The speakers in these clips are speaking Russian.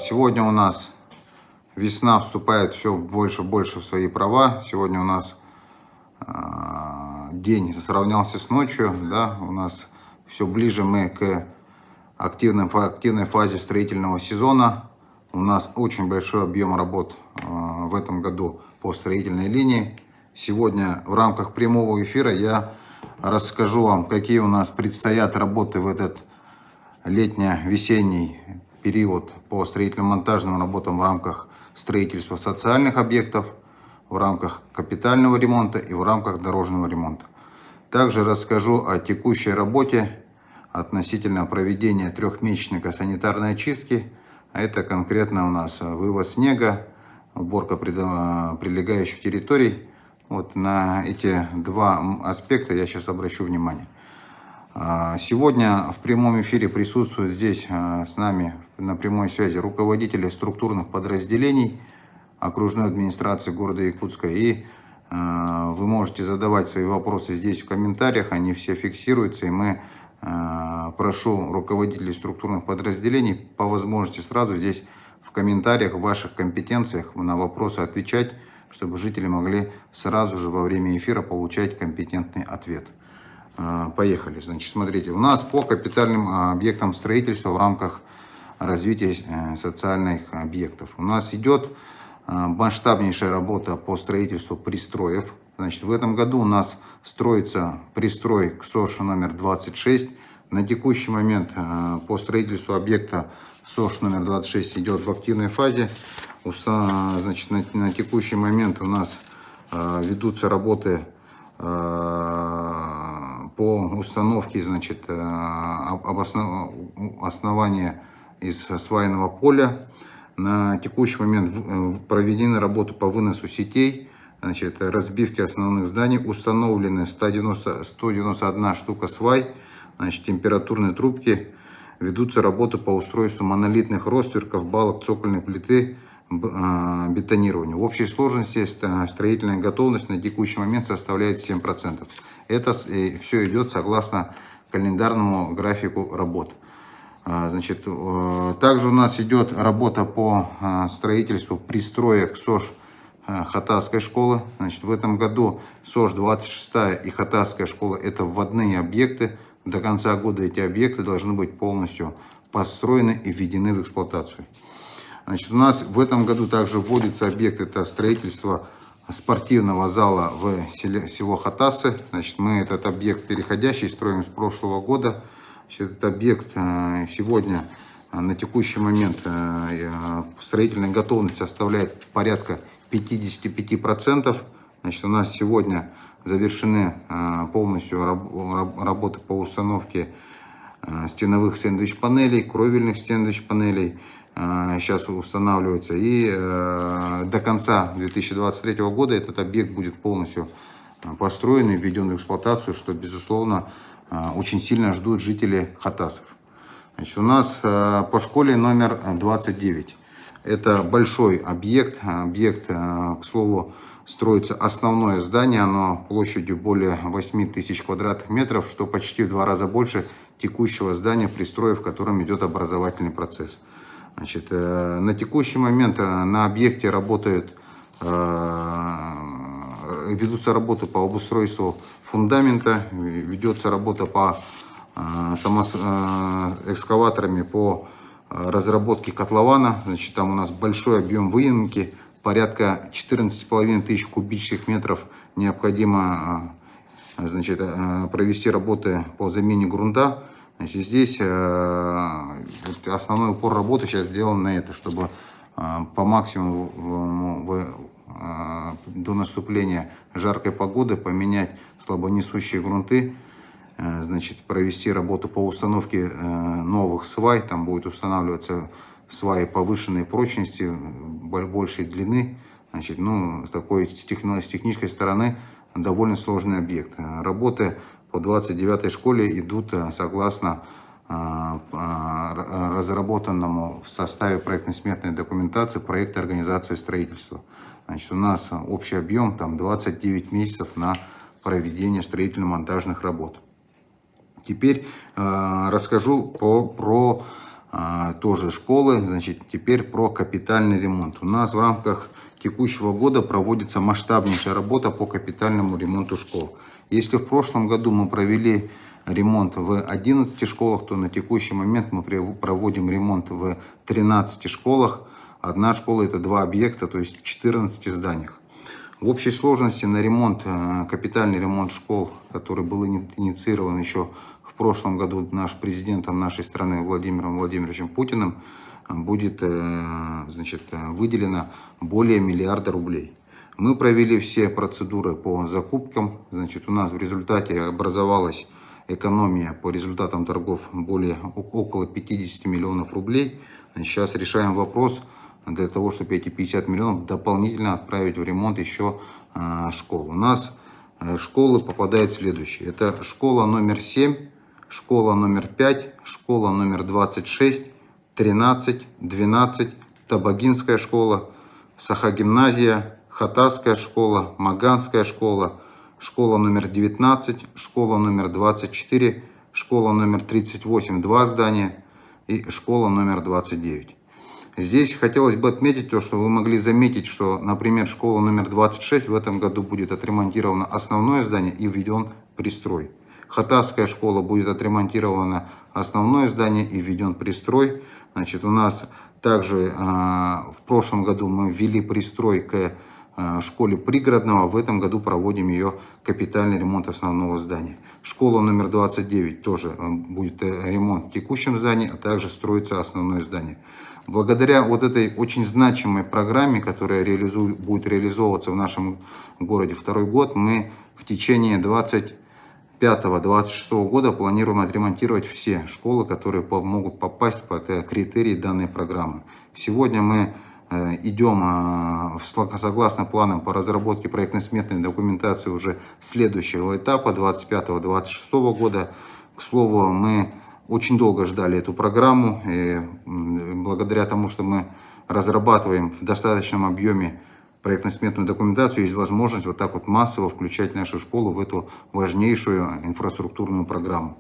Сегодня у нас весна вступает все больше и больше в свои права. Сегодня у нас день сравнялся с ночью, да, у нас все ближе мы к активной фазе строительного сезона. У нас очень большой объем работ в этом году по строительной линии. Сегодня в рамках прямого эфира я расскажу вам, какие у нас предстоят работы в этот летне-весенний период по строительно-монтажным работам в рамках строительства социальных объектов, в рамках капитального ремонта и в рамках дорожного ремонта. Также расскажу о текущей работе относительно проведения трехмесячника санитарной очистки. А это конкретно у нас вывоз снега, уборка прилегающих территорий. Вот на эти два аспекта я сейчас обращу внимание. Сегодня в прямом эфире присутствуют здесь с нами на прямой связи руководители структурных подразделений окружной администрации города Якутска. И вы можете задавать свои вопросы здесь в комментариях, они все фиксируются. И мы прошу руководителей структурных подразделений по возможности сразу здесь в комментариях, в ваших компетенциях на вопросы отвечать, чтобы жители могли сразу же во время эфира получать компетентный ответ. Поехали. Значит, смотрите, у нас по капитальным объектам строительства в рамках развития социальных объектов у нас идет масштабнейшая работа по строительству пристроев. Значит, в этом году у нас строится пристрой к СОШ номер 26. На текущий момент по строительству объекта СОШ номер 26 идет в активной фазе. Значит, на текущий момент у нас ведутся работы по установке, значит, основания из свайного поля. На текущий момент проведены работы по выносу сетей, значит, разбивки основных зданий, установлены 191 штука свай, значит, температурные трубки, ведутся работы по устройству монолитных ростверков, балок цокольной плиты, бетонированию. В общей сложности строительная готовность на текущий момент составляет 7%. Это все идет согласно календарному графику работ. Значит, также у нас идет работа по строительству пристроек СОЖ Хатасской школы. Значит, в этом году СОЖ 26 и Хатасская школа — это вводные объекты. До конца года эти объекты должны быть полностью построены и введены в эксплуатацию. Значит, у нас в этом году также вводится объект, это строительство спортивного зала в село Хатасы. Значит, мы этот объект переходящий строим с прошлого года. Значит, этот объект сегодня на текущий момент строительная готовность составляет порядка 55%. Значит, у нас сегодня завершены полностью работы по установке стеновых сэндвич-панелей, кровельных сэндвич-панелей. Сейчас устанавливается, и до конца 2023 года этот объект будет полностью построен и введен в эксплуатацию, что, безусловно, очень сильно ждут жители Хатасов. Значит, у нас по школе номер 29. Это большой объект. К слову, строится основное здание, оно площадью более 8 тысяч квадратных метров, что почти в 2 раза больше текущего здания пристроя, в котором идет образовательный процесс. Значит, на текущий момент на объекте ведутся работы по обустройству фундамента, ведется работа по экскаваторами по разработке котлована. Значит, там у нас большой объем выемки, порядка 14,5 тысяч кубических метров необходимо, значит, провести работы по замене грунта. Значит, здесь основной упор работы сейчас сделан на это, чтобы по максимуму до наступления жаркой погоды поменять слабонесущие грунты, значит, провести работу по установке новых свай. Там будет устанавливаться сваи повышенной прочности, большей длины. Значит, ну, такой с технической стороны довольно сложный объект. Работы по 29-й школе идут согласно разработанному в составе проектно-сметной документации проекта организации строительства. Значит, у нас общий объем там 29 месяцев на проведение строительно-монтажных работ. Теперь расскажу про тоже школы. Значит, теперь про капитальный ремонт. У нас в рамках текущего года проводится масштабнейшая работа по капитальному ремонту школ. Если в прошлом году мы провели ремонт в 11 школах, то на текущий момент мы проводим ремонт в 13 школах. Одна школа — это 2 объекта, то есть в 14 зданиях. В общей сложности на ремонт, капитальный ремонт школ, который был инициирован еще в прошлом году президентом нашей страны Владимиром Владимировичем Путиным, будет, значит, выделено более миллиарда рублей. Мы провели все процедуры по закупкам. Значит, у нас в результате образовалась экономия по результатам торгов около 50 миллионов рублей. Сейчас решаем вопрос для того, чтобы эти 50 миллионов дополнительно отправить в ремонт еще школ. У нас школы попадают следующие. Это школа номер 7, школа номер 5, школа номер 26, 13, 12, Табагинская школа, Сахагимназия, Хатасская школа, Маганская школа, школа номер 19, школа номер 24, школа номер 38, 2 здания и школа номер 29. Здесь хотелось бы отметить то, что вы могли заметить, что, например, школа номер 26 в этом году будет отремонтировано основное здание и введен пристрой. Хатасская школа будет отремонтировано основное здание и введен пристрой. Значит, у нас также в прошлом году мы ввели пристрой к школе пригородного. В этом году проводим ее капитальный ремонт основного здания. Школа номер 29 тоже будет ремонт в текущем здании, а также строится основное здание. Благодаря вот этой очень значимой программе, которая будет реализовываться в нашем городе второй год, мы в течение 25-26 года планируем отремонтировать все школы, которые могут попасть под критерии данной программы. Сегодня мы идем согласно планам по разработке проектно-сметной документации уже следующего этапа 25-26 года. К слову, мы очень долго ждали эту программу, и благодаря тому, что мы разрабатываем в достаточном объеме проектно-сметную документацию, есть возможность вот так вот массово включать нашу школу в эту важнейшую инфраструктурную программу.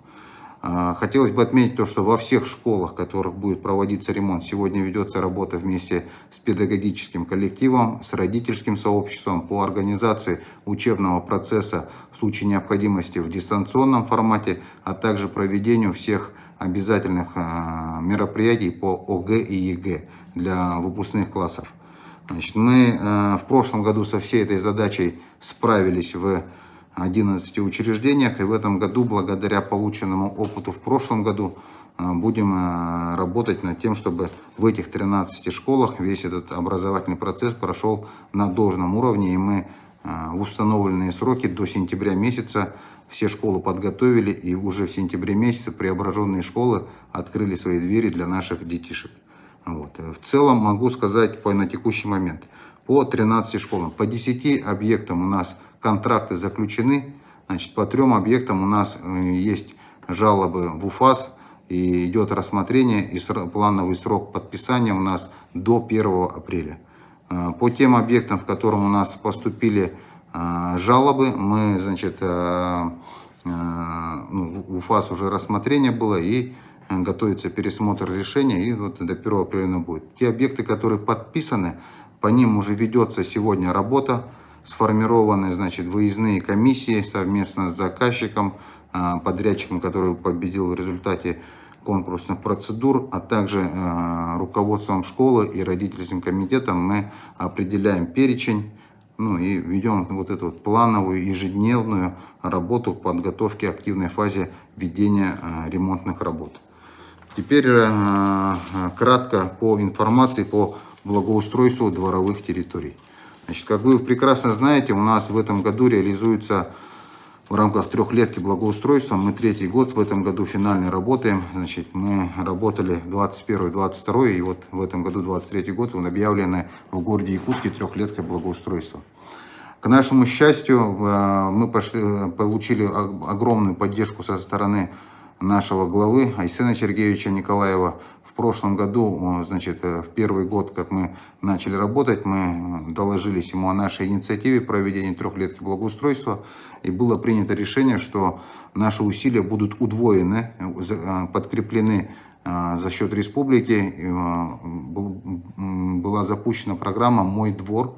Хотелось бы отметить то, что во всех школах, в которых будет проводиться ремонт, сегодня ведется работа вместе с педагогическим коллективом, с родительским сообществом по организации учебного процесса в случае необходимости в дистанционном формате, а также проведению всех обязательных мероприятий по ОГЭ и ЕГЭ для выпускных классов. Значит, мы в прошлом году со всей этой задачей справились в 11 учреждениях, и в этом году, благодаря полученному опыту в прошлом году, будем работать над тем, чтобы в этих 13 школах весь этот образовательный процесс прошел на должном уровне, и мы в установленные сроки до сентября месяца все школы подготовили, и уже в сентябре месяце преображенные школы открыли свои двери для наших детишек. Вот. В целом могу сказать на текущий момент по 13 школам, по 10 объектам у нас контракты заключены. Значит, по 3 объектам у нас есть жалобы в УФАС, и идет рассмотрение, и плановый срок подписания у нас до 1 апреля. По тем объектам, в котором у нас поступили жалобы, мы, значит, в УФАС уже рассмотрение было, и готовится пересмотр решения, и вот до 1 апреля будет. Те объекты, которые подписаны, по ним уже ведется сегодня работа, сформированы, значит, выездные комиссии совместно с заказчиком, подрядчиком, который победил в результате конкурсных процедур, а также руководством школы и родительским комитетом мы определяем перечень, и ведем вот эту вот плановую ежедневную работу в подготовке, активной фазе ведения ремонтных работ. Теперь кратко по информации по благоустройству дворовых территорий. Значит, как вы прекрасно знаете, у нас в этом году реализуется в рамках трехлетки благоустройства. Мы 3-й год в этом году финально работаем. Значит, мы работали 21-22, и вот в этом году 23-й год объявлены в городе Якутске трехлеткой благоустройства. К нашему счастью, мы получили огромную поддержку со стороны нашего главы Айсена Сергеевича Николаева. В прошлом году, значит, в 1-й год, как мы начали работать, мы доложились ему о нашей инициативе проведения трехлетки благоустройства, и было принято решение, что наши усилия будут удвоены, подкреплены за счет республики была запущена программа «Мой двор»,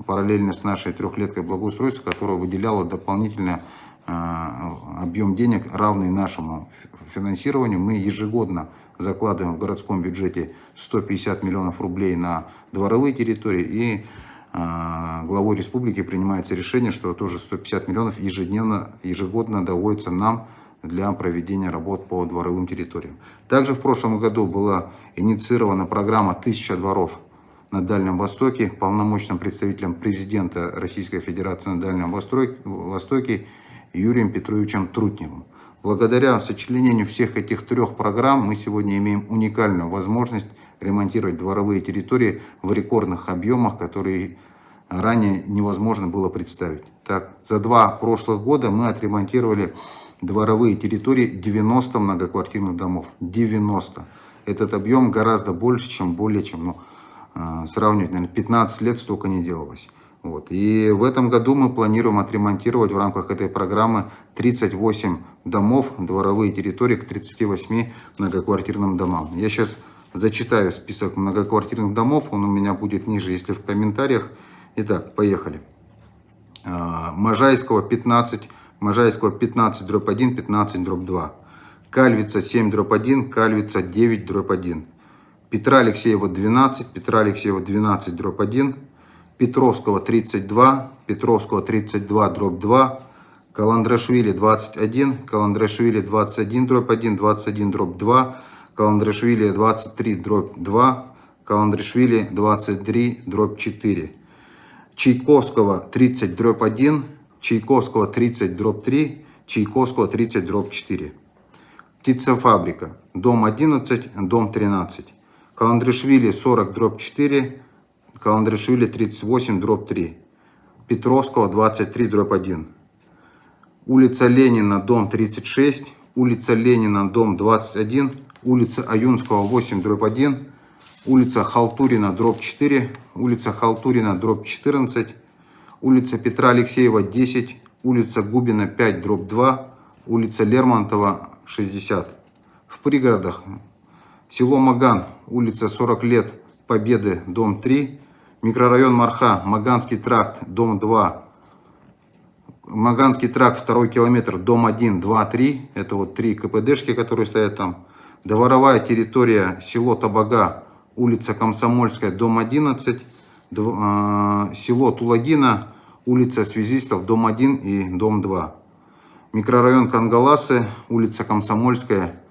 параллельно с нашей трехлеткой благоустройства, которая выделяла дополнительно объем денег, равный нашему финансированию. Мы ежегодно закладываем в городском бюджете 150 миллионов рублей на дворовые территории, и главой республики принимается решение, что тоже 150 миллионов ежегодно доводится нам для проведения работ по дворовым территориям. Также в прошлом году была инициирована программа «1000 дворов» на Дальнем Востоке полномочным представителем президента Российской Федерации на Дальнем Востоке Юрием Петровичем Трутневым. Благодаря сочленению всех этих трех программ мы сегодня имеем уникальную возможность ремонтировать дворовые территории в рекордных объемах, которые ранее невозможно было представить. Так, за 2 прошлых года мы отремонтировали дворовые территории 90 многоквартирных домов. 90. Этот объем гораздо больше, чем сравнивать, наверное, 15 лет столько не делалось. Вот. И в этом году мы планируем отремонтировать в рамках этой программы 38 домов, дворовые территории к 38 многоквартирным домам. Я сейчас зачитаю список многоквартирных домов, он у меня будет ниже, если в комментариях. Итак, поехали. Можайского 15, Можайского 15/1, 15/2. Кальвица 7/1, Кальвица 9/1. Петра Алексеева 12, Петра Алексеева 12/1. Петровского 32, Петровского 32/2. Каландрашвили 21, Каландрашвили 21/1, 21/2. Каландрашвили 23/2, Каландрашвили 23/4. Чайковского 30/1, Чайковского 30/3, Чайковского 30/4. Птицефабрика, дом 11, дом 13. Каландрашвили 40/4, Каландрашвили 38/3. Петровского 23/1. Улица Ленина, дом 36, улица Ленина, дом 21, улица Аюнского 8/1, улица Халтурина, дробь 4, улица Халтурина, дробь 14, улица Петра Алексеева 10, улица Губина 5/2, улица Лермонтова 60. В пригородах село Маган, улица 40 лет Победы, дом 3, микрорайон Марха, Маганский тракт, дом 2, Маганский тракт, 2 километр, дом 1, 2, 3, это вот 3 КПДшки, которые стоят там. Дворовая территория, село Табага, улица Комсомольская, дом 11, село Тулагина, улица Связистов, дом 1 и дом 2. Микрорайон Кангаласы, улица Комсомольская,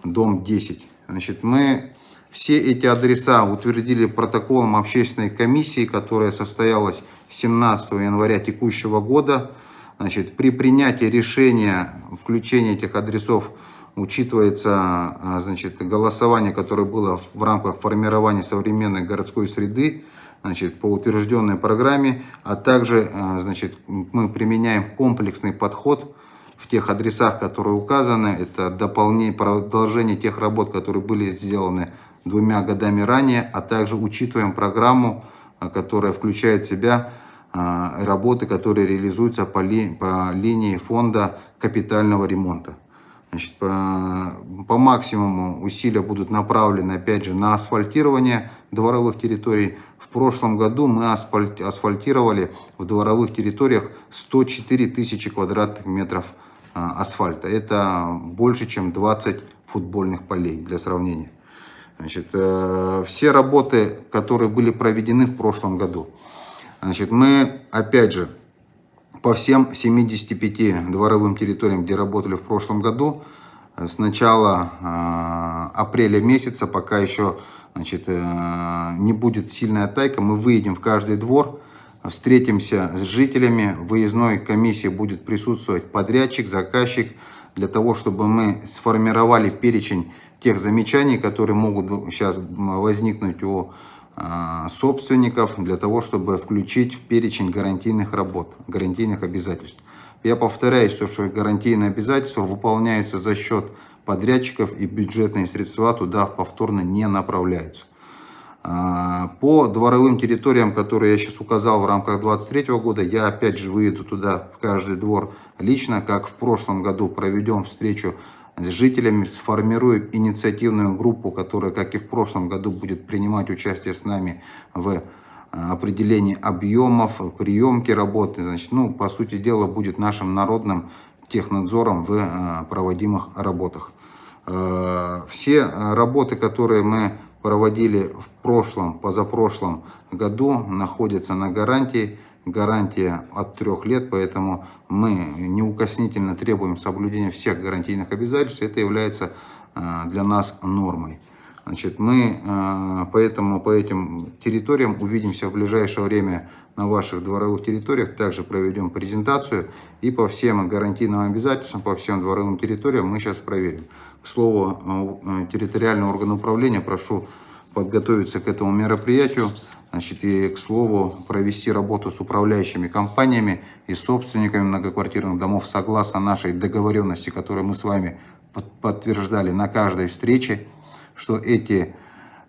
дом 10. Значит, мы все эти адреса утвердили протоколом общественной комиссии, которая состоялась 17 января текущего года. Значит, при принятии решения включения этих адресов учитывается, значит, голосование, которое было в рамках формирования современной городской среды, значит, по утвержденной программе, а также, значит, мы применяем комплексный подход в тех адресах, которые указаны. Это продолжение тех работ, которые были сделаны 2 годами ранее, а также учитываем программу, которая включает в себя работы, которые реализуются по линии фонда капитального ремонта. Значит, по максимуму усилия будут направлены, опять же, на асфальтирование дворовых территорий. В прошлом году мы асфальтировали в дворовых территориях 104 тысячи квадратных метров асфальта. Это больше, чем 20 футбольных полей, для сравнения. Значит, все работы, которые были проведены в прошлом году. Значит, мы, опять же, по всем 75 дворовым территориям, где работали в прошлом году, с начала апреля месяца, пока еще, значит, не будет сильная тайка, мы выедем в каждый двор, встретимся с жителями, в выездной комиссии будет присутствовать подрядчик, заказчик, для того, чтобы мы сформировали перечень тех замечаний, которые могут сейчас возникнуть у собственников, для того, чтобы включить в перечень гарантийных работ, гарантийных обязательств. Я повторяюсь, что гарантийные обязательства выполняются за счет подрядчиков, и бюджетные средства туда повторно не направляются. По дворовым территориям, которые я сейчас указал в рамках 2023 года, я опять же выеду туда, в каждый двор лично, как в прошлом году проведем встречу с жителями, сформируем инициативную группу, которая, как и в прошлом году, будет принимать участие с нами в определении объемов, приемки работы. Значит, по сути дела, будет нашим народным технадзором в проводимых работах. Все работы, которые мы проводили в прошлом, позапрошлом году, находятся на гарантии. Гарантия от 3 лет, поэтому мы неукоснительно требуем соблюдения всех гарантийных обязательств. Это является для нас нормой. Значит, мы поэтому по этим территориям увидимся в ближайшее время на ваших дворовых территориях. Также проведем презентацию и по всем гарантийным обязательствам, по всем дворовым территориям мы сейчас проверим. К слову, территориальный орган управления прошу подготовиться к этому мероприятию. Значит, и, к слову, провести работу с управляющими компаниями и собственниками многоквартирных домов согласно нашей договоренности, которую мы с вами подтверждали на каждой встрече, что эти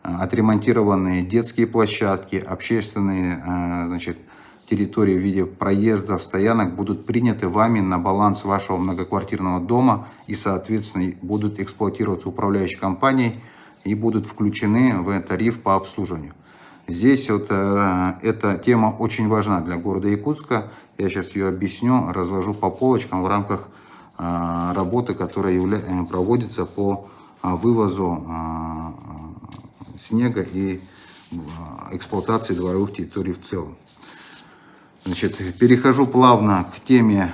отремонтированные детские площадки, общественные, значит, территории в виде проездов, стоянок будут приняты вами на баланс вашего многоквартирного дома и, соответственно, будут эксплуатироваться управляющей компанией и будут включены в тариф по обслуживанию. Здесь вот эта тема очень важна для города Якутска. Я сейчас ее объясню, разложу по полочкам в рамках работы, которая проводится по вывозу снега и эксплуатации дворовых территорий в целом. Значит, перехожу плавно к теме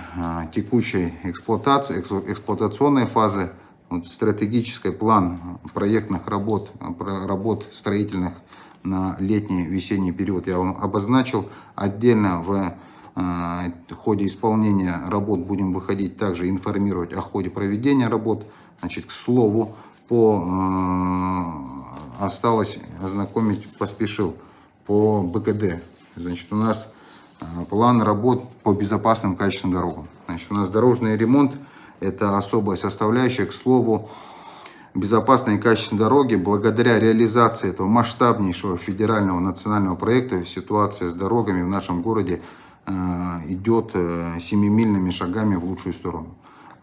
текущей эксплуатации, эксплуатационной фазы. Вот стратегический план проектных работ строительных на летний весенний период я вам обозначил. Отдельно в ходе исполнения работ будем выходить, также информировать о ходе проведения работ. Значит, к слову, осталось ознакомить, поспешил по БКД. Значит, у нас план работ по безопасным качественным дорогам. Значит, у нас дорожный ремонт – это особая составляющая. К слову, безопасные и качественные дороги, благодаря реализации этого масштабнейшего федерального национального проекта, ситуация с дорогами в нашем городе идет семимильными шагами в лучшую сторону.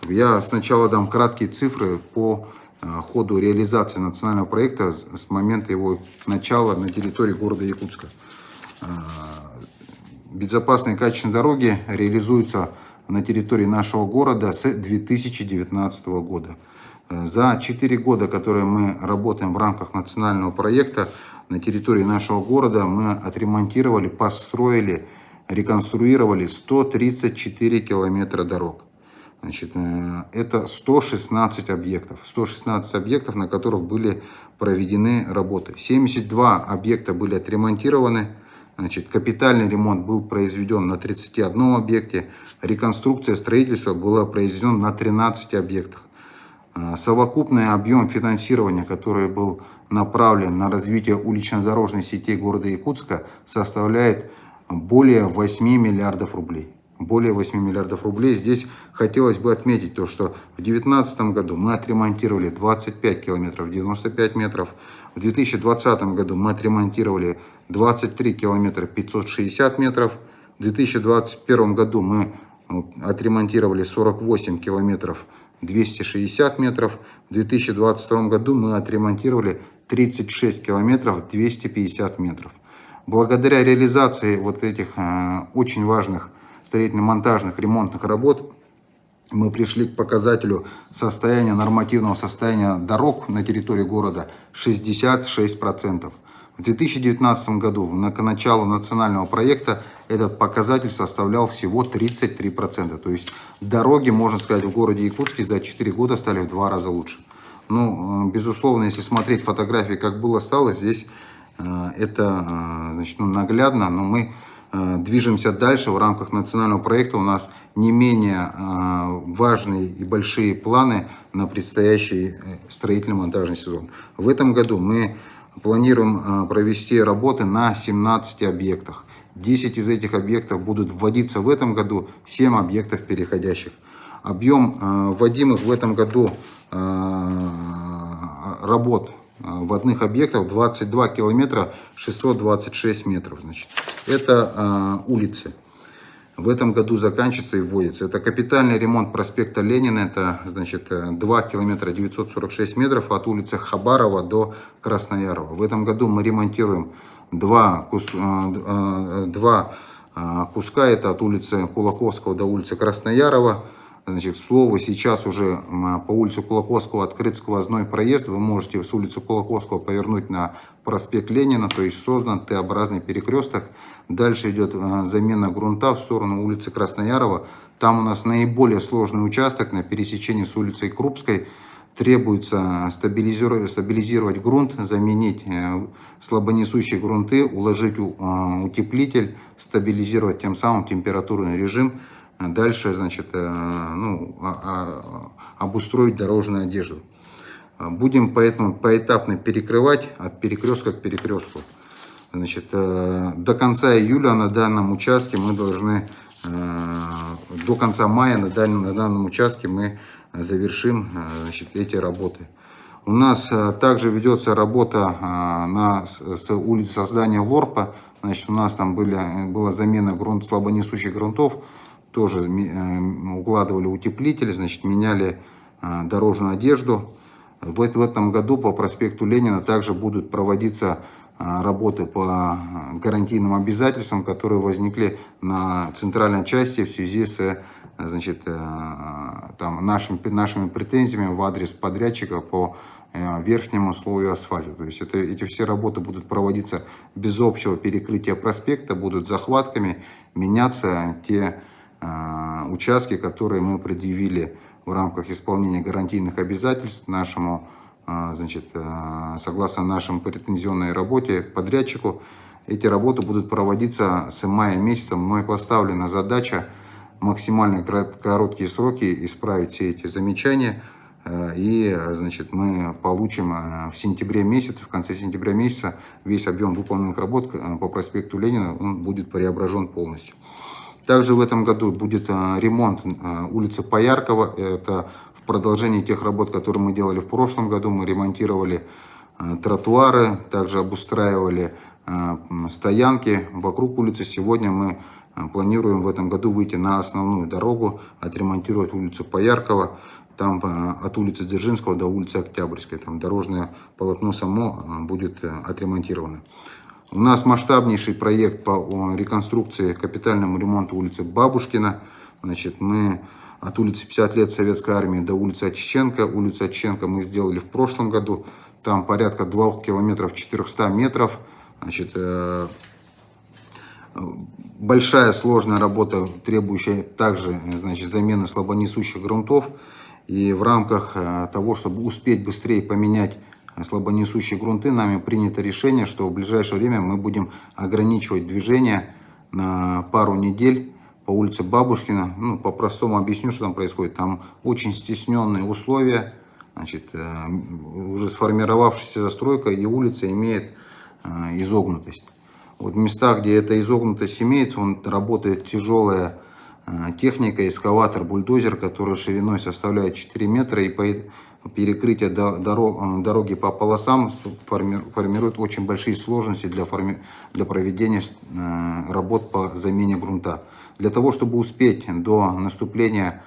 Я сначала дам краткие цифры по ходу реализации национального проекта с момента его начала на территории города Якутска. Безопасные и качественные дороги реализуются на территории нашего города с 2019 года. За 4 года, которые мы работаем в рамках национального проекта, на территории нашего города мы отремонтировали, построили, реконструировали 134 километра дорог. Значит, это 116 объектов. 116 объектов, на которых были проведены работы. 72 объекта были отремонтированы. Значит, капитальный ремонт был произведен на 31 объекте. Реконструкция строительства была произведена на 13 объектах. Совокупный объем финансирования, который был направлен на развитие улично-дорожной сети города Якутска, составляет более 8 миллиардов рублей. Более 8 миллиардов рублей. Здесь хотелось бы отметить то, что в 2019 году мы отремонтировали 25 километров 95 метров. В 2020 году мы отремонтировали 23 километра 560 метров. В 2021 году мы отремонтировали 48 километров 260 метров. В 2022 году мы отремонтировали 36 километров 250 метров. Благодаря реализации вот этих очень важных строительно-монтажных ремонтных работ мы пришли к показателю состояния, нормативного состояния дорог на территории города 66%. В 2019 году, к началу национального проекта, этот показатель составлял всего 33%. То есть дороги, можно сказать, в городе Якутске за 4 года стали в 2 раза лучше. Ну, безусловно, если смотреть фотографии, как было, стало, здесь это, значит, наглядно, но мы движемся дальше в рамках национального проекта. У нас не менее важные и большие планы на предстоящий строительно-монтажный сезон. В этом году мы планируем провести работы на 17 объектах. 10 из этих объектов будут вводиться в этом году, 7 объектов переходящих. Объем вводимых в этом году работ вводных объектов 22 километра 626 метров. Значит, это улицы. в этом году заканчивается и вводится. Это капитальный ремонт проспекта Ленина, это значит 2 километра 946 метров от улицы Хабарова до Красноярова. В этом году мы ремонтируем два куска, это от улицы Кулаковского до улицы Красноярова. Значит, к слову, сейчас уже по улице Кулаковского открыт сквозной проезд. Вы можете с улицы Кулаковского повернуть на проспект Ленина, то есть создан Т-образный перекресток. Дальше идет замена грунта в сторону улицы Красноярова. Там у нас наиболее сложный участок на пересечении с улицей Крупской. Требуется стабилизировать грунт, заменить слабонесущие грунты, уложить утеплитель, стабилизировать тем самым температурный режим. Дальше, значит, обустроить дорожную одежду. Будем поэтому поэтапно перекрывать от перекрестка к перекрестку. Значит, до конца июля на данном участке мы должны, до конца мая на данном участке мы завершим, значит, эти работы. У нас также ведется работа с улицы создания Лорпа. Значит, у нас там была замена слабонесущих грунтов. Тоже укладывали утеплители, значит, меняли дорожную одежду. В этом году по проспекту Ленина также будут проводиться работы по гарантийным обязательствам, которые возникли на центральной части в связи с, значит, там, нашими претензиями в адрес подрядчика по верхнему слою асфальта. То есть эти все работы будут проводиться без общего перекрытия проспекта, будут захватками меняться те участки, которые мы предъявили в рамках исполнения гарантийных обязательств нашему, значит, согласно нашей претензионной работе подрядчику. Эти работы будут проводиться с мая месяца. Мной поставлена задача максимально короткие сроки исправить все эти замечания. И, значит, мы получим в сентябре месяце, в конце сентября месяца весь объем выполненных работ по проспекту Ленина, он будет преображен полностью. Также в этом году будет ремонт улицы Пояркова. Это в продолжении тех работ, которые мы делали в прошлом году. Мы ремонтировали тротуары, также обустраивали стоянки вокруг улицы. Сегодня мы планируем в этом году выйти на основную дорогу, отремонтировать улицу Пояркова. Там от улицы Дзержинского до улицы Октябрьской. Там дорожное полотно само будет отремонтировано. У нас масштабнейший проект по реконструкции, капитальному ремонту улицы Бабушкина. Значит, мы от улицы 50 лет Советской Армии до улицы Очищенко. Улицу Очищенко мы сделали в прошлом году. Там порядка 2 километров 400 метров. Значит, большая сложная работа, требующая также, значит, замены слабонесущих грунтов. И в рамках того, чтобы успеть быстрее поменять слабонесущие грунты, нами принято решение, что в ближайшее время мы будем ограничивать движение на пару недель по улице Бабушкина. Ну, по-простому объясню, что там происходит. Там очень стесненные условия, значит, уже сформировавшаяся застройка, и улица имеет изогнутость. Вот в местах, где эта изогнутость имеется, работает тяжелая техника, экскаватор, бульдозер, который шириной составляет 4 метра, и перекрытие дороги по полосам формирует очень большие сложности для проведения работ по замене грунта. Для того, чтобы успеть до наступления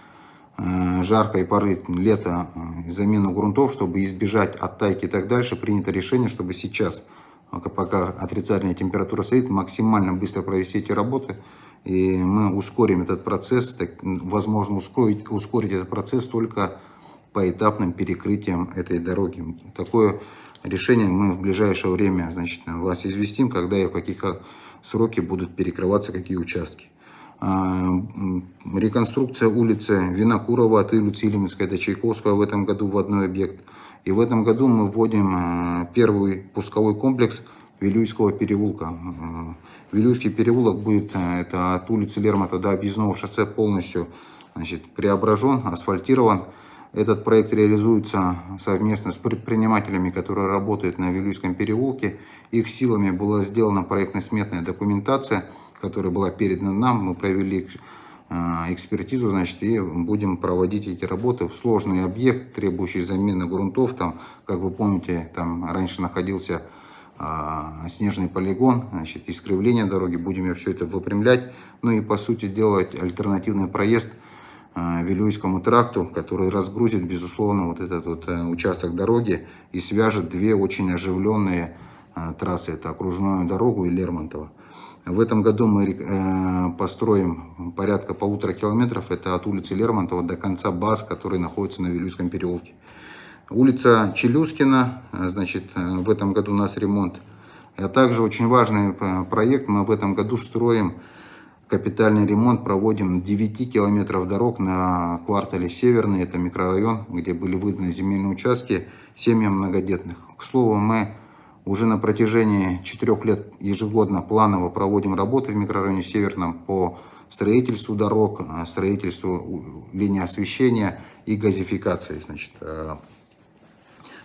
жаркой поры лета замену грунтов, чтобы избежать оттайки и так дальше, принято решение, чтобы сейчас, пока отрицательная температура стоит, максимально быстро провести эти работы. И мы ускорим этот процесс, возможно ускорить этот процесс только поэтапным перекрытием этой дороги. Такое решение мы в ближайшее время, значит, вас известим, когда и в каких сроки будут перекрываться какие участки. Реконструкция улицы Винокурова от улицы Ильинской до Чайковского в этом году в одной объект. И в этом году мы вводим первый пусковой комплекс Вилюйского переулка. Вилюйский переулок будет это от улицы Лермонтова до объездного шоссе полностью, значит, преображен, асфальтирован. Этот проект реализуется совместно с предпринимателями, которые работают на Вилюйском переулке. Их силами была сделана проектно-сметная документация, которая была передана нам. Мы провели экспертизу, значит, и будем проводить эти работы. Сложный объект, требующий замены грунтов. Там, как вы помните, там раньше находился снежный полигон, значит, искривление дороги, будем все это выпрямлять, ну и по сути делать альтернативный проезд Вилюйскому тракту, который разгрузит, безусловно, вот этот вот участок дороги и свяжет две очень оживленные трассы, это окружную дорогу и Лермонтово. В этом году мы построим порядка 1,5 километров, это от улицы Лермонтова до конца баз, который находится на Вилюйском переулке. Улица Челюскина, значит, в этом году у нас ремонт. А также очень важный проект, мы в этом году строим капитальный ремонт, проводим 9 километров дорог на квартале Северный, это микрорайон, где были выданы земельные участки семьям многодетных. К слову, мы уже на протяжении 4 лет ежегодно планово проводим работы в микрорайоне Северном по строительству дорог, строительству линии освещения и газификации. Значит,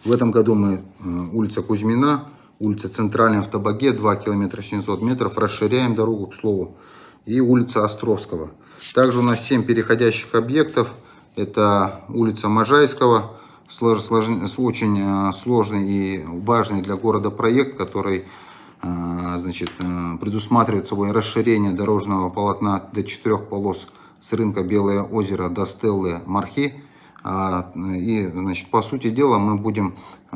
в этом году мы улица Кузьмина, улица Центральная в Табаге, 2 километра 700 метров, расширяем дорогу, к слову, и улица Островского. Также у нас 7 переходящих объектов, это улица Можайского, очень сложный и важный для города проект, который, значит, предусматривает собой расширение дорожного полотна до 4 полос с рынка Белое озеро до Стеллы Мархи. И, значит, по сути дела, мы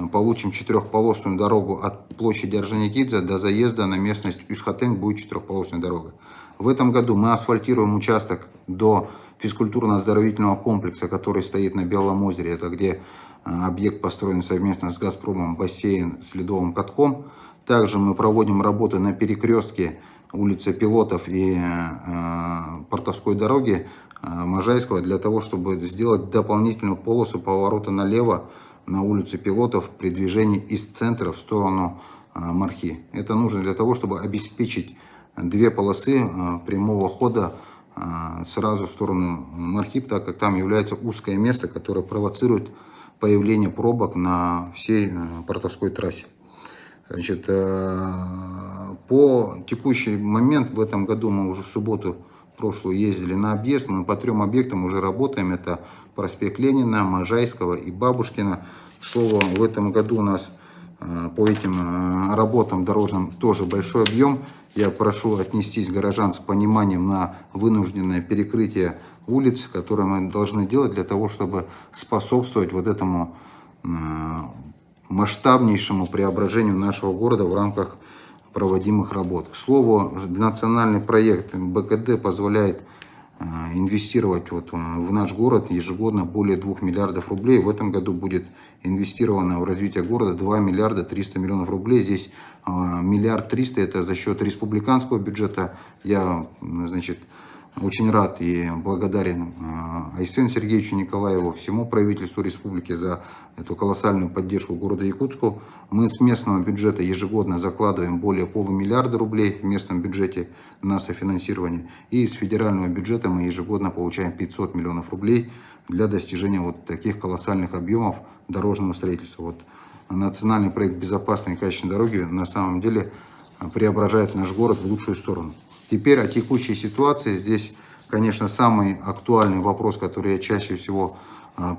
получим 4-полосную дорогу от площади Орджоникидзе до заезда на местность Юсхотенк, будет 4-полосная дорога. В этом году мы асфальтируем участок до физкультурно-оздоровительного комплекса, который стоит на Белом озере. Это где объект построен совместно с Газпромом, бассейн с ледовым катком. Также мы проводим работы на перекрестке улицы Пилотов и Портовской дороги Можайского для того, чтобы сделать дополнительную полосу поворота налево на улицу Пилотов при движении из центра в сторону Мархи. Это нужно для того, чтобы обеспечить 2 полосы прямого хода сразу в сторону Мархи, так как там является узкое место, которое провоцирует появление пробок на всей Портовской трассе. Значит, по текущий момент в этом году мы уже в субботу прошлую ездили на объезд, мы по 3 объектам уже работаем, это проспект Ленина, Можайского и Бабушкина. К слову, в этом году у нас по этим работам дорожным тоже большой объем. Я прошу отнестись горожан с пониманием на вынужденное перекрытие улиц, которые мы должны делать для того, чтобы способствовать вот этому масштабнейшему преображению нашего города в рамках проводимых работ. К слову, национальный проект БКД позволяет инвестировать вот в наш город ежегодно более 2 миллиардов рублей. В этом году будет инвестировано в развитие города 2 миллиарда 300 миллионов рублей. Здесь 1 миллиард 300 это за счет республиканского бюджета. Я, значит, очень рад и благодарен Айсену Сергеевичу Николаеву, всему правительству республики за эту колоссальную поддержку города Якутску. Мы с местного бюджета ежегодно закладываем более 500 миллиарда рублей в местном бюджете на софинансирование. И из федерального бюджета мы ежегодно получаем 500 миллионов рублей для достижения вот таких колоссальных объемов дорожного строительства. Вот национальный проект безопасной и качественной дороги на самом деле преображает наш город в лучшую сторону. Теперь о текущей ситуации. Здесь, конечно, самый актуальный вопрос, который я чаще всего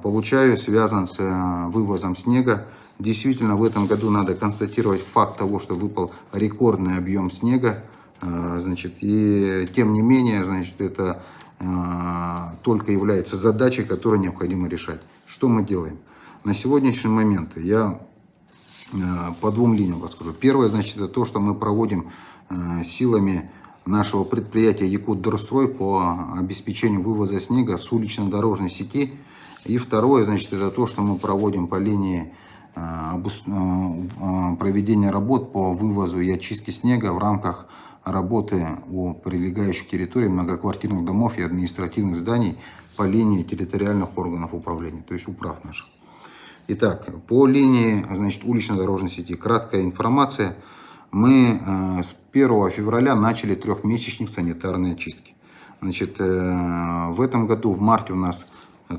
получаю, связан с вывозом снега. Действительно, в этом году надо констатировать факт того, что выпал рекордный объем снега. Значит, и тем не менее, значит, это только является задачей, которую необходимо решать. Что мы делаем? На сегодняшний момент я по 2 линиям расскажу. Первое, значит, это то, что мы проводим силами нашего предприятия Якутдорстрой по обеспечению вывоза снега с улично-дорожной сети. И второе, значит, это то, что мы проводим по линии проведения работ по вывозу и очистке снега в рамках работы у прилегающих территорий многоквартирных домов и административных зданий по линии территориальных органов управления, то есть управ наших. Итак, по линии, значит, улично-дорожной сети краткая информация. Мы с 1 февраля начали 3-месячник санитарной очистки. Значит, в этом году, в марте у нас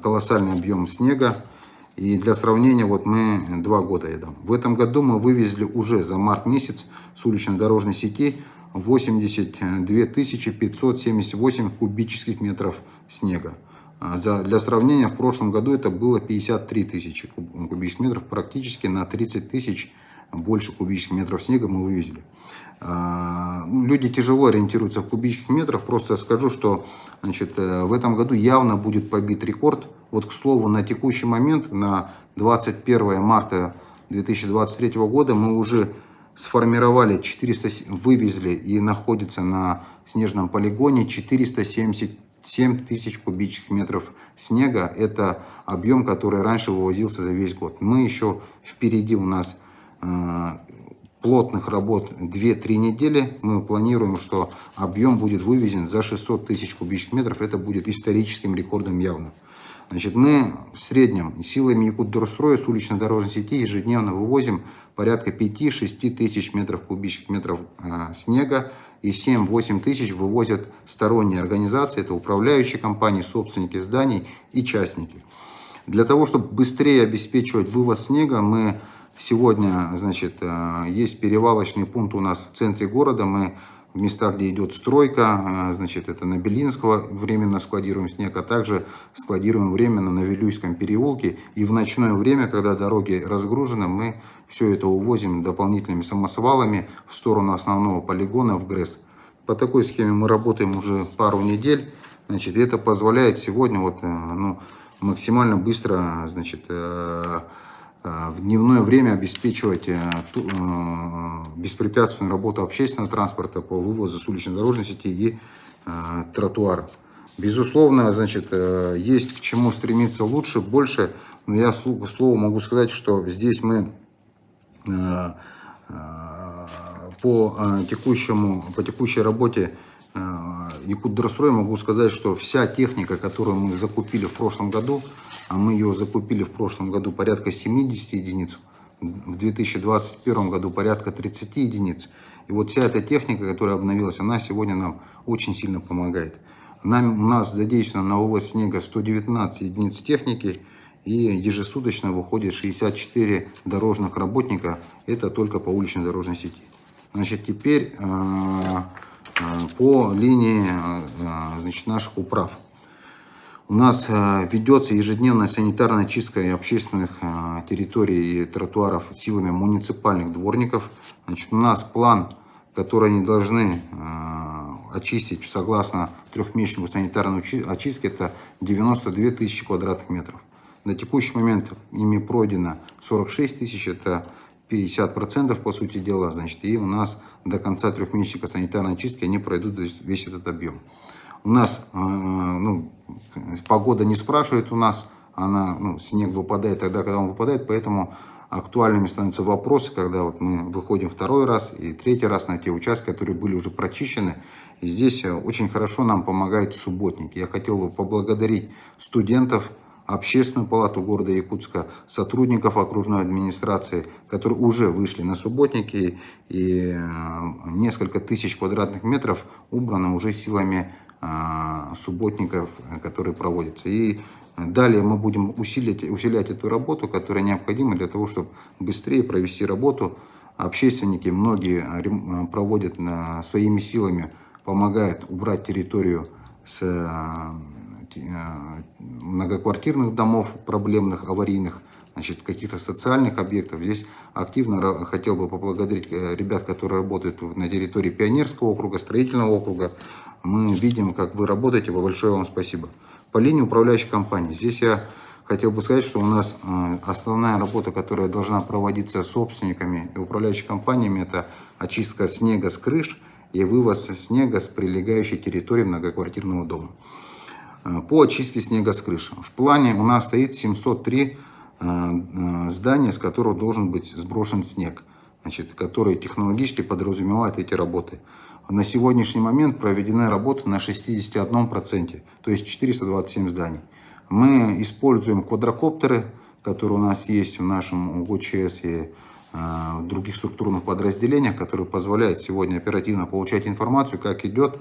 колоссальный объем снега. И для сравнения, вот мы 2 года я дам. В этом году мы вывезли уже за март месяц с улично-дорожной сети 82 578 кубических метров снега. Для сравнения, в прошлом году это было 53 тысячи кубических метров, практически на 30 тысяч больше кубических метров снега мы вывезли. Люди тяжело ориентируются в кубических метрах. Просто скажу, что значит, в этом году явно будет побит рекорд. Вот, к слову, на текущий момент, на 21 марта 2023 года, мы уже сформировали, вывезли и находится на снежном полигоне 477 тысяч кубических метров снега. Это объем, который раньше вывозился за весь год. Мы еще впереди, у нас плотных работ 2-3 недели. Мы планируем, что объем будет вывезен за 600 тысяч кубических метров. Это будет историческим рекордом явно. Значит, мы в среднем силами Якутдорстроя с уличной дорожной сети ежедневно вывозим порядка 5-6 тысяч кубических метров снега. И 7-8 тысяч вывозят сторонние организации. Это управляющие компании, собственники зданий и частники. Для того, чтобы быстрее обеспечивать вывоз снега, мы сегодня, значит, есть перевалочный пункт у нас в центре города. Мы в местах, где идет стройка, значит, это на Белинского временно складируем снег, а также складируем временно на Вилюйском переулке. И в ночное время, когда дороги разгружены, мы все это увозим дополнительными самосвалами в сторону основного полигона в ГРЭС. По такой схеме мы работаем уже пару недель. Значит, это позволяет сегодня вот, максимально быстро, значит, в дневное время обеспечивать беспрепятственную работу общественного транспорта по вывозу с уличной дорожной сети и тротуаров. Безусловно, значит, есть к чему стремиться лучше, больше, но я, к слову, могу сказать, что здесь мы по текущей работе Якутдорстрой могу сказать, что вся техника, которую мы закупили в прошлом году, а мы ее закупили в прошлом году порядка 70 единиц, в 2021 году порядка 30 единиц. И вот вся эта техника, которая обновилась, она сегодня нам очень сильно помогает. У нас задействовано на вывоз снега 119 единиц техники, и ежесуточно выходит 64 дорожных работника, это только по уличной дорожной сети. Значит, теперь по линии, значит, наших управ. У нас ведется ежедневная санитарная чистка и общественных территорий и тротуаров силами муниципальных дворников. Значит, у нас план, который они должны очистить согласно трехмесячному санитарной очистке, это 92 тысячи квадратных метров. На текущий момент ими пройдено 46 тысяч, это 50% по сути дела, значит, и у нас до конца трехмесячника санитарной очистки они пройдут весь этот объем. У нас погода не спрашивает у нас, снег выпадает тогда, когда он выпадает, поэтому актуальными становятся вопросы, когда вот мы выходим второй раз и третий раз на те участки, которые были уже прочищены. И здесь очень хорошо нам помогают субботники. Я хотел бы поблагодарить студентов, Общественную палату города Якутска, сотрудников окружной администрации, которые уже вышли на субботники, и несколько тысяч квадратных метров убрано уже силами субботников, которые проводятся. И далее мы будем усилять эту работу, которая необходима для того, чтобы быстрее провести работу. Общественники многие проводят своими силами, помогают убрать территорию с многоквартирных домов, проблемных, аварийных, значит, каких-то социальных объектов. Здесь активно хотел бы поблагодарить ребят, которые работают на территории Пионерского округа, Строительного округа. Мы видим, как вы работаете. Большое вам спасибо. По линии управляющей компании. Здесь я хотел бы сказать, что у нас основная работа, которая должна проводиться собственниками и управляющими компаниями, это очистка снега с крыш и вывоз снега с прилегающей территории многоквартирного дома. По очистке снега с крыш. В плане у нас стоит 703 здания, с которых должен быть сброшен снег, значит, которые технологически подразумевают эти работы. На сегодняшний момент проведены работы на 61%, то есть 427 зданий. Мы используем квадрокоптеры, которые у нас есть в нашем УГЧС и в других структурных подразделениях, которые позволяют сегодня оперативно получать информацию, как идет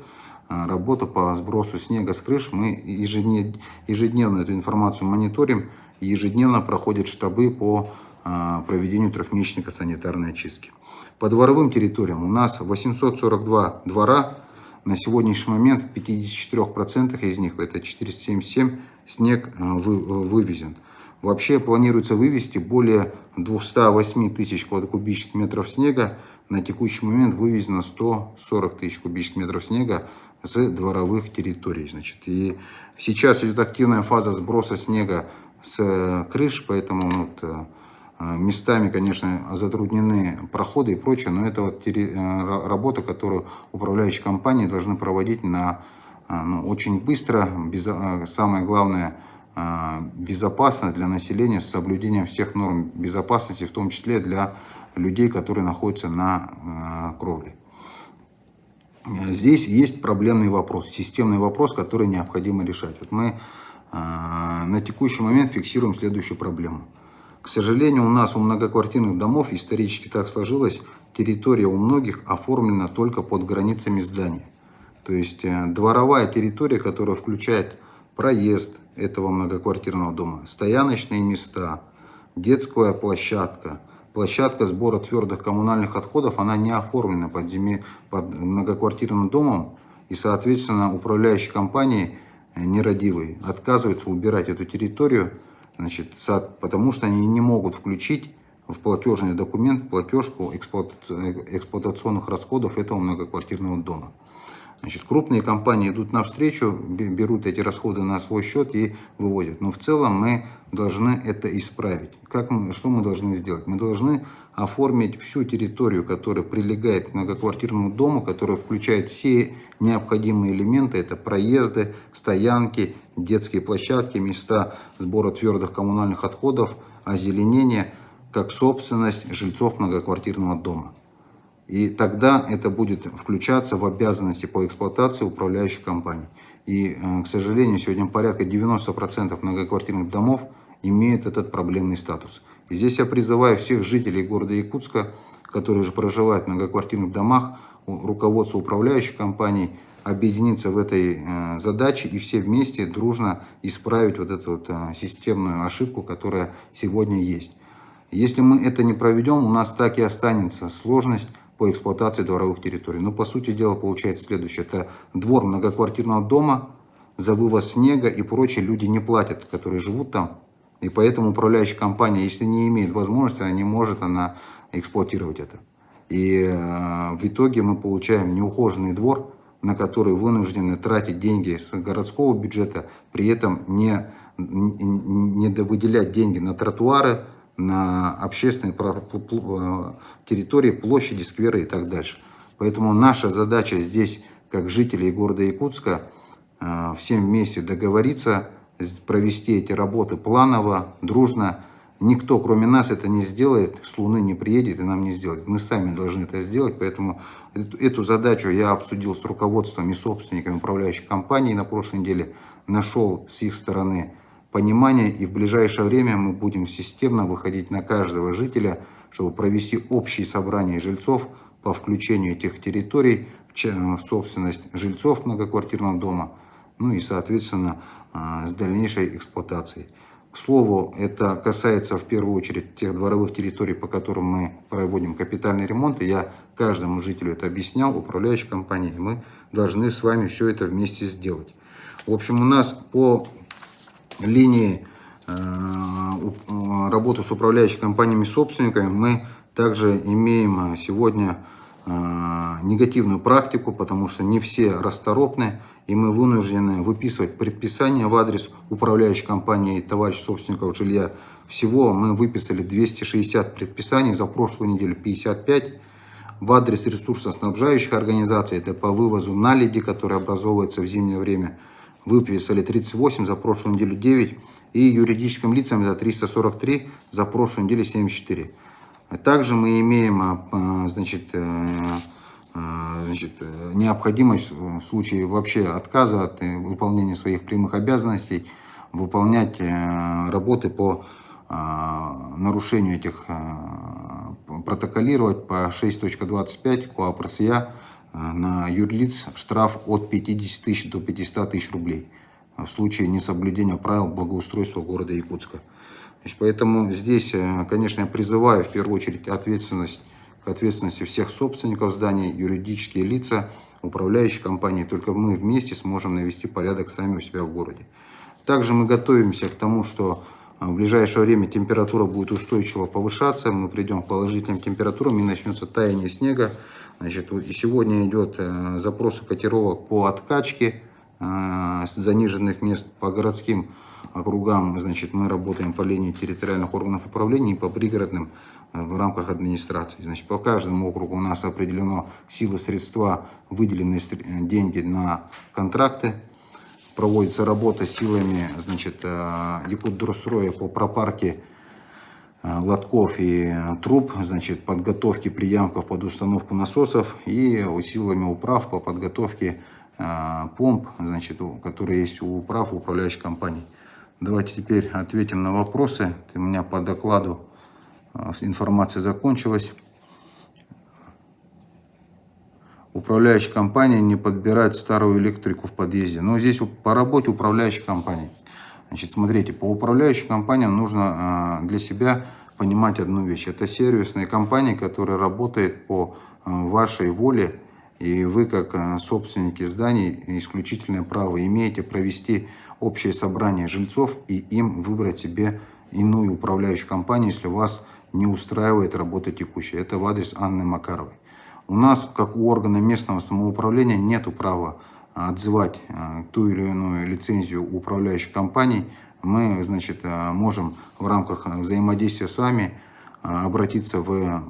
работа по сбросу снега с крыш. Мы ежедневно эту информацию мониторим. Ежедневно проходят штабы по проведению трехмесячника санитарной очистки. По дворовым территориям у нас 842 двора, на сегодняшний момент в 54% из них, это 477, снег вывезен. Вообще планируется вывести более 208 тысяч кубических метров снега. На текущий момент вывезено 140 тысяч кубических метров снега с дворовых территорий. Значит, и сейчас идет активная фаза сброса снега с крыш, поэтому местами, конечно, затруднены проходы и прочее, но это работа, которую управляющие компании должны проводить очень быстро, самое главное, безопасно для населения, с соблюдением всех норм безопасности, в том числе для людей, которые находятся на кровле. Здесь есть проблемный вопрос, системный вопрос, который необходимо решать. Мы на текущий момент фиксируем следующую проблему. К сожалению, у нас у многоквартирных домов исторически так сложилось, территория у многих оформлена только под границами здания. То есть дворовая территория, которая включает проезд этого многоквартирного дома, стояночные места, детская площадка, площадка сбора твердых коммунальных отходов, она не оформлена под многоквартирным домом, и, соответственно, управляющие компании нерадивые отказываются убирать эту территорию, потому что они не могут включить в платежный документ платежку эксплуатационных расходов этого многоквартирного дома. Крупные компании идут навстречу, берут эти расходы на свой счет и вывозят. Но в целом мы должны это исправить. Что мы должны сделать? Мы должны оформить всю территорию, которая прилегает к многоквартирному дому, которая включает все необходимые элементы. Это проезды, стоянки, детские площадки, места сбора твердых коммунальных отходов, озеленение, как собственность жильцов многоквартирного дома. И тогда это будет включаться в обязанности по эксплуатации управляющих компаний. И, к сожалению, сегодня порядка 90% многоквартирных домов имеют этот проблемный статус. И здесь я призываю всех жителей города Якутска, которые же проживают в многоквартирных домах, руководство управляющих компаний, объединиться в этой задаче и все вместе дружно исправить эту системную ошибку, которая сегодня есть. Если мы это не проведем, у нас так и останется сложность по эксплуатации дворовых территорий. Но по сути дела получается следующее. Это двор многоквартирного дома, за вывоз снега и прочее люди не платят, которые живут там. И поэтому управляющая компания, если не имеет возможности, она не может эксплуатировать это. И в итоге мы получаем неухоженный двор, на который вынуждены тратить деньги с городского бюджета, при этом не выделять деньги на тротуары, на общественные территории, площади, скверы и так дальше. Поэтому наша задача здесь, как жителей города Якутска, всем вместе договориться, провести эти работы планово, дружно. Никто, кроме нас, это не сделает, с Луны не приедет и нам не сделает. Мы сами должны это сделать, поэтому эту задачу я обсудил с руководством и собственниками управляющих компаний на прошлой неделе, нашел с их стороны понимание, и в ближайшее время мы будем системно выходить на каждого жителя, чтобы провести общие собрания жильцов по включению этих территорий в собственность жильцов многоквартирного дома, и, соответственно, с дальнейшей эксплуатацией. К слову, это касается в первую очередь тех дворовых территорий, по которым мы проводим капитальный ремонт, и я каждому жителю это объяснял, управляющей компании, мы должны с вами все это вместе сделать. В общем, у нас по линии работы с управляющими компаниями-собственниками мы также имеем сегодня негативную практику, потому что не все расторопны, и мы вынуждены выписывать предписания в адрес управляющей компании и товарищей собственников жилья. Всего мы выписали 260 предписаний, за прошлую неделю 55. В адрес ресурсоснабжающих организаций, это по вывозу наледи, который образовывается в зимнее время, выписали 38, за прошлую неделю 9. И юридическим лицам это 343, за прошлую неделю 74. Также мы имеем необходимость в случае вообще отказа от выполнения своих прямых обязанностей выполнять работы по нарушению этих, протоколировать по 6.25 КоАП РСЯ на юрлиц штраф от 50 тысяч до 500 тысяч рублей в случае несоблюдения правил благоустройства города Якутска. Поэтому здесь, конечно, я призываю в первую очередь ответственность к ответственности всех собственников зданий, юридические лица, управляющие компании. Только мы вместе сможем навести порядок сами у себя в городе. Также мы готовимся к тому, что в ближайшее время температура будет устойчиво повышаться, мы придем к положительным температурам и начнется таяние снега. Значит, и сегодня идет запросы котировок по откачке с заниженных мест по городским округам. Значит, мы работаем по линии территориальных органов управления и по пригородным в рамках администрации. Значит, по каждому округу у нас определено силы, средства, выделенные деньги на контракты. Проводится работа силами, значит, Якутдорстроя по пропарке лотков и труб, значит, подготовки приямков под установку насосов и силами управ по подготовке помп, значит, которые есть у управ, управляющих компаний. Давайте теперь ответим на вопросы. У меня по докладу информация закончилась. Управляющая компания не подбирает старую электрику в подъезде. Но здесь по работе управляющей компании. Значит, смотрите, по управляющим компаниям нужно для себя понимать одну вещь. Это сервисная компания, которая работает по вашей воле. И вы, как собственники зданий, исключительное право имеете провести общее собрание жильцов и им выбрать себе иную управляющую компанию, если вас не устраивает работа текущая. Это в адрес Анны Макаровой. У нас, как у органа местного самоуправления, нет права отзывать ту или иную лицензию управляющих компаний. Мы, значит, можем в рамках взаимодействия с вами обратиться в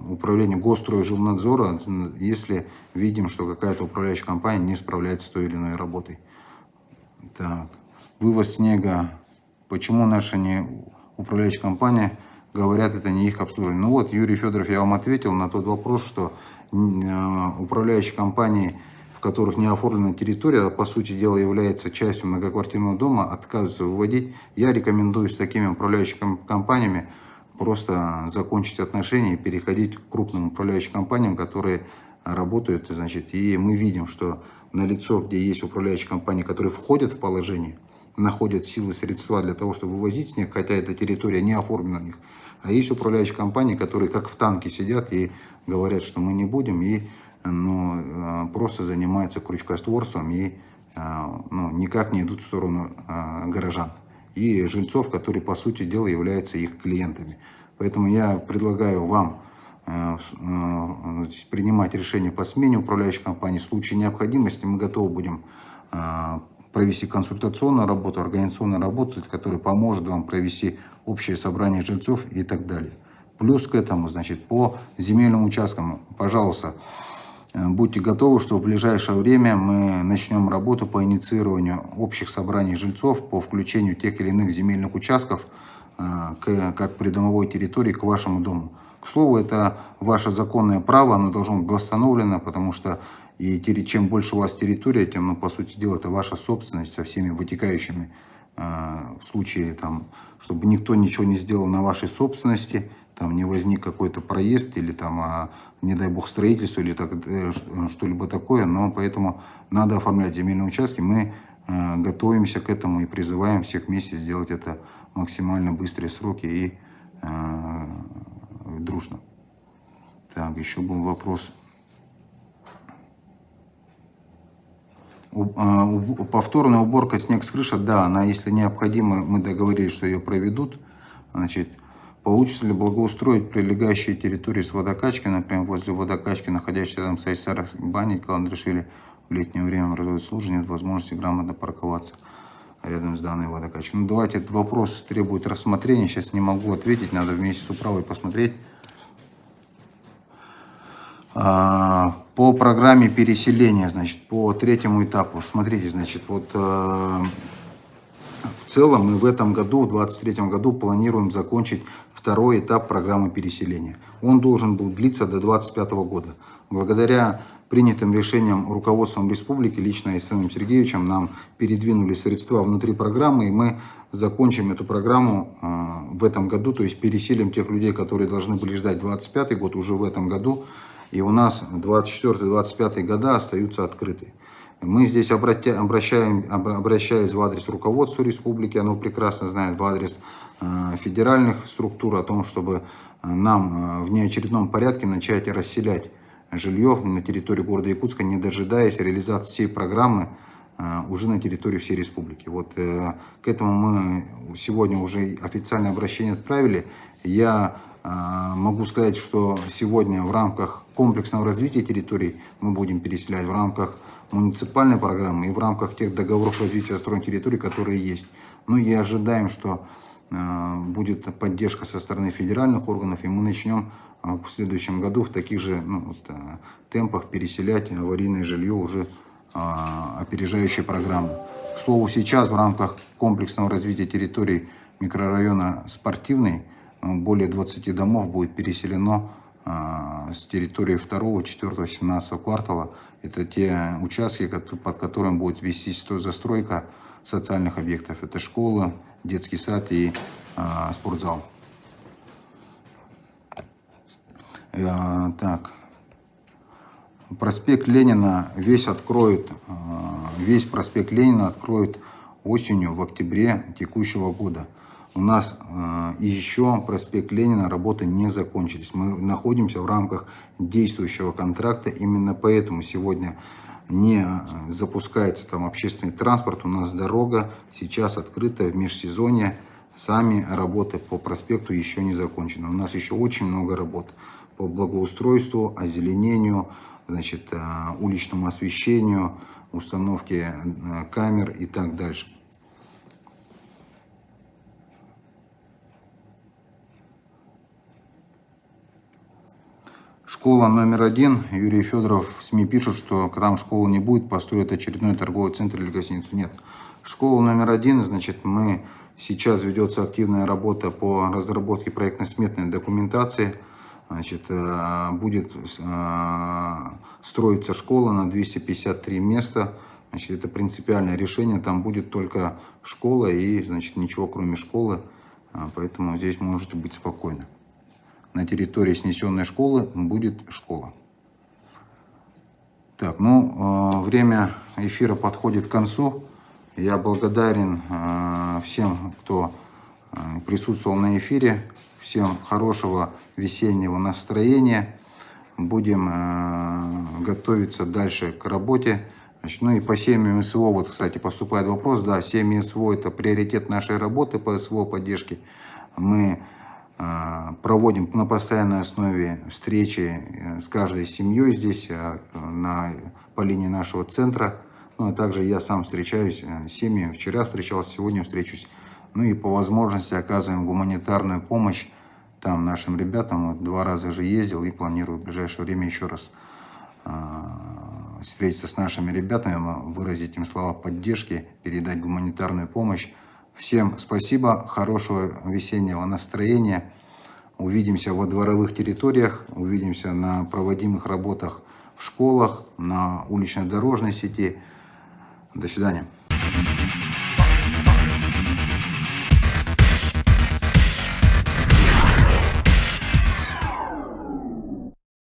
управление Госстройжилнадзора, если видим, что какая-то управляющая компания не справляется с той или иной работой. Так. Вывоз снега. Почему наша не управляющая компания говорят, это не их обслуживание? Ну вот, Юрий Федоров, я вам ответил на тот вопрос, что управляющие компании, в которых не оформлена территория, а по сути дела является частью многоквартирного дома, отказываются выводить. Я рекомендую с такими управляющими компаниями просто закончить отношения и переходить к крупным управляющим компаниям, которые работают. Значит, и мы видим, что на лицо, где есть управляющие компании, которые входят в положение, находят силы, средства для того, чтобы вывозить снег, хотя эта территория не оформлена у них. А есть управляющие компании, которые как в танке сидят и говорят, что мы не будем, и просто занимаются крючкотворством и никак не идут в сторону горожан и жильцов, которые по сути дела являются их клиентами. Поэтому я предлагаю вам принимать решение по смене управляющей компании. В случае необходимости мы готовы будем провести консультационную работу, организационную работу, которая поможет вам провести общее собрание жильцов и так далее. Плюс к этому, значит, по земельным участкам, пожалуйста, будьте готовы, что в ближайшее время мы начнем работу по инициированию общих собраний жильцов по включению тех или иных земельных участков как придомовой территории к вашему дому. К слову, это ваше законное право, оно должно быть восстановлено, потому что чем больше у вас территория, тем, по сути дела, это ваша собственность со всеми вытекающими в случае, чтобы никто ничего не сделал на вашей собственности, не возник какой-то проезд или не дай бог строительство или что-либо такое, но поэтому надо оформлять земельные участки. Мы готовимся к этому и призываем всех вместе сделать это максимально быстрые сроки и дружно. Так, еще был вопрос. Повторная уборка снег с крыши, да, она, если необходимо, мы договорились, что ее проведут. Значит, получится ли благоустроить прилегающие территории с водокачкой, например, возле водокачки, находящейся рядом с Айсаром баней, Каландрашвили, в летнее время разводит службы, нет возможности грамотно парковаться рядом с данной водокачкой. Давайте, этот вопрос требует рассмотрения, сейчас не могу ответить, надо вместе с управой посмотреть. По программе переселения, значит, по третьему этапу, смотрите, значит, в целом мы в этом году, в 2023 году планируем закончить второй этап программы переселения. Он должен был длиться до 2025 года. Благодаря принятым решениям руководством республики, лично Айсеном Сергеевичем, нам передвинули средства внутри программы, и мы закончим эту программу в этом году, то есть переселим тех людей, которые должны были ждать 2025 год, уже в этом году. И у нас 24-25 года остаются открыты. Мы здесь обращаюсь в адрес руководства республики, оно прекрасно знает, в адрес федеральных структур о том, чтобы нам в неочередном порядке начать расселять жилье на территории города Якутска, не дожидаясь реализации всей программы уже на территории всей республики. Вот к этому мы сегодня уже официальное обращение отправили. Я могу сказать, что сегодня в рамках комплексного развития территорий мы будем переселять, в рамках муниципальной программы и в рамках тех договоров развития застроенных территорий, которые есть. Ну и ожидаем, что будет поддержка со стороны федеральных органов, и мы начнем в следующем году в таких же темпах переселять аварийное жилье уже опережающей программы. К слову, сейчас в рамках комплексного развития территорий микрорайона Спортивный более 20 домов будет переселено с территории 2, 4, 17 квартала. Это те участки, под которым будет вестись застройка социальных объектов. Это школа, детский сад и спортзал. Так. Проспект Ленина весь проспект Ленина откроют осенью, в октябре текущего года. У нас еще проспект Ленина работы не закончились. Мы находимся в рамках действующего контракта. Именно поэтому сегодня не запускается там общественный транспорт. У нас дорога сейчас открыта в межсезонье. Сами работы по проспекту еще не закончены. У нас еще очень много работ по благоустройству, озеленению, значит, уличному освещению, установке камер и так дальше. Школа номер 1. Юрий Федоров, в СМИ пишут, что там школы не будет, построят очередной торговый центр или гостиницу. Нет. Школа номер 1, значит, сейчас ведется активная работа по разработке проектно-сметной документации. Значит, будет строиться школа на 253 места. Значит, это принципиальное решение. Там будет только школа и, значит, ничего кроме школы. Поэтому здесь можете быть спокойны. На территории снесенной школы будет школа. Так, время эфира подходит к концу. Я благодарен всем, кто присутствовал на эфире. Всем хорошего весеннего настроения. Будем готовиться дальше к работе. Значит, и по семьям СВО, вот, кстати, поступает вопрос. Да, семьи СВО — это приоритет нашей работы по СВО поддержке. Мы проводим на постоянной основе встречи с каждой семьей здесь, по линии нашего центра. А также я сам встречаюсь с семьями. Вчера встречался, сегодня встречусь. И по возможности оказываем гуманитарную помощь там нашим ребятам. Вот 2 раза же ездил и планирую в ближайшее время еще раз встретиться с нашими ребятами, выразить им слова поддержки, передать гуманитарную помощь. Всем спасибо, хорошего весеннего настроения. Увидимся во дворовых территориях, увидимся на проводимых работах в школах, на улично-дорожной сети. До свидания.